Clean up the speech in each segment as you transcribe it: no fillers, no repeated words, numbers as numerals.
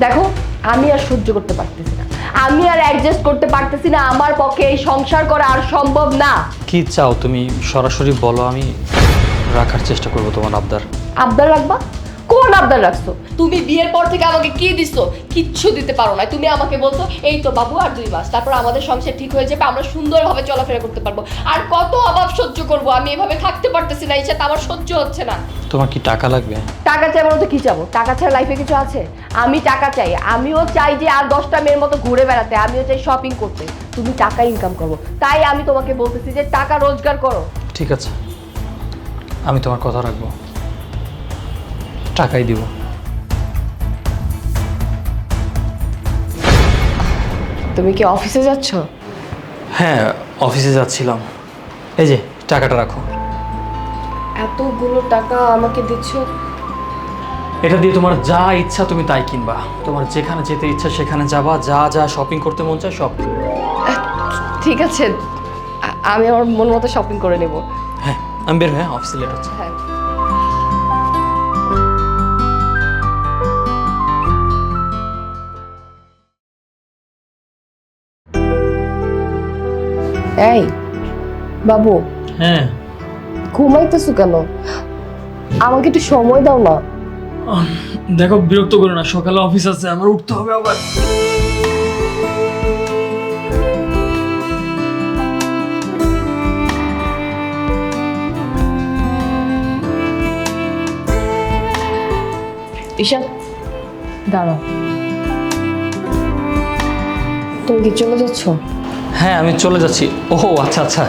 দেখো, আমি আর সহ্য করতে পারতেছি না, আমি আর অ্যাডজাস্ট করতে পারতেছি না, আমার পক্ষে এই সংসার করা আর সম্ভব না। কি চাও তুমি সরাসরি বলো, আমি রাখার চেষ্টা করব তোমার আবদার। আবদার রাখবা? কোন আবদার রাখছো? তুমি বিয়ের পর থেকে আমাকে কি দিছো? কিচ্ছু দিতে পারো না। তুমি আমাকে বলছো এই তো বাবু আর 2 মাস, তারপর আমাদের সংসার ঠিক হয়ে যাবে, আমরা সুন্দরভাবে চলাফেরা করতে পারবো। আর কত অভাব সহ্য করব? আমি এভাবে থাকতে পারতেছি না, এই সাথে আমার সহ্য হচ্ছে না। তোমার কি টাকা লাগবে? টাকা চাই বলো তো কি চাবো? টাকা ছাড়া লাইফে কিছু আছে? আমি টাকা চাই, আমিও চাই যে আর 10টা মেয়ের মতো ঘুরে বেড়াতে, আমিও চাই শপিং করতে। তুমি টাকা ইনকাম করো, তাই আমি তোমাকে বলতেছি যে টাকা রোজগার করো। ঠিক আছে, আমি তোমার কথা রাখবো, টাকাই দিব। তুমি কি অফিসে যাচ্ছ? হ্যাঁ, অফিসে যাচ্ছিলাম। এই যে টাকাটা রাখো। এতগুলো টাকা আমাকে দিচ্ছ? এটা দিয়ে তোমার যা ইচ্ছা তুমি তাই কিনবা, তোমার যেখানে যেতে ইচ্ছা সেখানে যাবা, যা যা শপিং করতে মন চায় সব কিনবা। ঠিক আছে, আমি আমার মন মতো শপিং করে নেব। হ্যাঁ, আমি বের হয়ে অফিসে লেট হচ্ছে। হ্যাঁ। এই বাবু, হ্যাঁ, ঘুমাইতেছো কেন? আমাকে একটু সময় দাও না। দেখো বিরক্ত করো না, সকালে অফিস আছে, আমার উঠতে হবে আবার। ঈশান, দাঁড়াও। তুমি কি চলে যাচ্ছ? হ্যাঁ, আমি চলে যাচ্ছি। ওহো আচ্ছা আচ্ছা,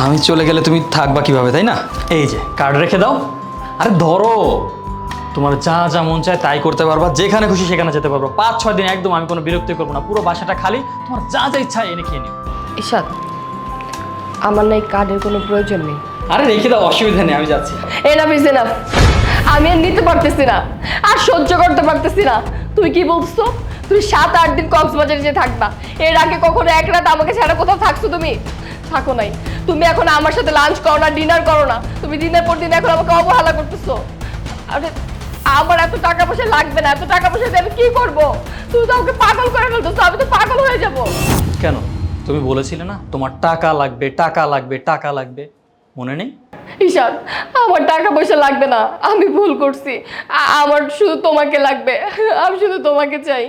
আমি চলে গেলে তুমি থাকবা কিভাবে, তাই না? এই যে কার্ড রেখে দাও। আরে ধরো, তোমার যা যা মন চায় তাই করতে পারবা, যেখানে খুশি সেখানে যেতে পারবো 5-6 দিন একদম, আমি কোনো বিরক্তি করবো না, পুরো বাসাটা খালি, তোমার যা যা ইচ্ছা এনে খেয়ে নিও। ঈশান, আমার না এই কার্ডের কোনো প্রয়োজন নেই। আরে রেখে দাও, অসুবিধা নেই, আমি যাচ্ছি। Enough is enough. আমি আর নিতে পারতেছি না, আর সহ্য করতে পারতেছি না। তুই কি বলছো? তুই 7-8 দিন কক্সবাজারে যে থাকবা, এর আগে কখনো এক রাত আমাকে ছাড়া কোথাও থাকছো তুমি? থাকো নাই। তুমি এখন আমার সাথে লাঞ্চ করো না, ডিনার করো না, তুমি দিনের পর দিন এখন আমাকে অবহেলা করতেছো। আরে আমার এত টাকা পয়সা লাগবে না, এত টাকা পয়সা দিয়ে আমি কি করবো? তুমি তো আমাকে পাগল করে ফেলতেছো, আমি তো পাগল হয়ে যাবো। কেন? তুমি বলেছিলে না তোমার টাকা লাগবে, টাকা লাগবে, টাকা লাগবে, মনে নেই? ঈশান, আমার টাকা পয়সা লাগবে না, আমি ভুল করছি। আমার শুধু তোমাকে লাগবে, আমি শুধু তোমাকে চাই।